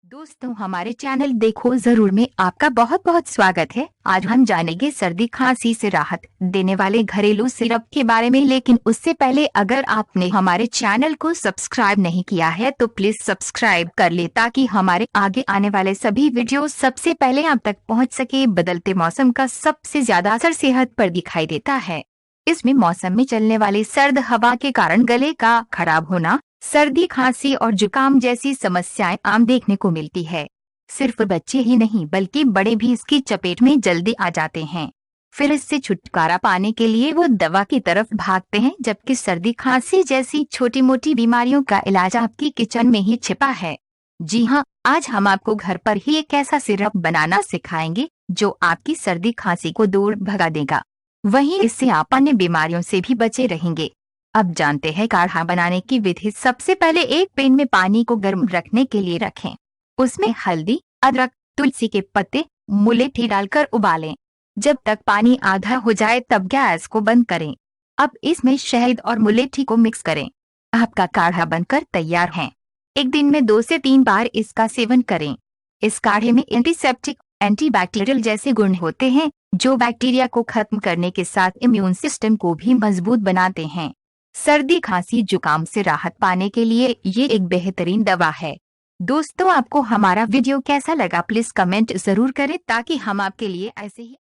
दोस्तों, हमारे चैनल देखो जरूर में आपका बहुत बहुत स्वागत है। आज हम जानेंगे सर्दी खांसी से राहत देने वाले घरेलू सिरप के बारे में। लेकिन उससे पहले अगर आपने हमारे चैनल को सब्सक्राइब नहीं किया है तो प्लीज सब्सक्राइब कर ले ताकि हमारे आगे आने वाले सभी वीडियो सबसे पहले आप तक पहुंच सके। बदलते मौसम का सबसे ज्यादा असर सेहत पर दिखाई देता है। इसमें मौसम में चलने वाली सर्द हवा के कारण गले का खराब होना, सर्दी खांसी और जुकाम जैसी समस्याएं आम देखने को मिलती है। सिर्फ बच्चे ही नहीं बल्कि बड़े भी इसकी चपेट में जल्दी आ जाते हैं। फिर इससे छुटकारा पाने के लिए वो दवा की तरफ भागते हैं, जबकि सर्दी खांसी जैसी छोटी मोटी बीमारियों का इलाज आपकी किचन में ही छिपा है। जी हाँ, आज हम आपको घर पर ही एक ऐसा सिरप बनाना सिखाएंगे जो आपकी सर्दी खांसी को दूर भगा देगा। वहीं इससे आप अन्य बीमारियों से भी बचे रहेंगे। अब जानते हैं काढ़ा बनाने की विधि। सबसे पहले एक पैन में पानी को गर्म रखने के लिए रखें। उसमें हल्दी, अदरक, तुलसी के पत्ते, मुलेठी डालकर उबालें। जब तक पानी आधा हो जाए तब गैस को बंद करें। अब इसमें शहद और मुलेठी को मिक्स करें। आपका काढ़ा बनकर तैयार है। एक दिन में 2 से 3 बार इसका सेवन करें। इस काढ़े में एंटीसेप्टिक, एंटीबैक्टीरियल जैसे गुण होते हैं जो बैक्टीरिया को खत्म करने के साथ इम्यून सिस्टम को भी मजबूत बनाते हैं। सर्दी खांसी जुकाम से राहत पाने के लिए ये एक बेहतरीन दवा है। दोस्तों, आपको हमारा वीडियो कैसा लगा प्लीज कमेंट जरूर करें ताकि हम आपके लिए ऐसे ही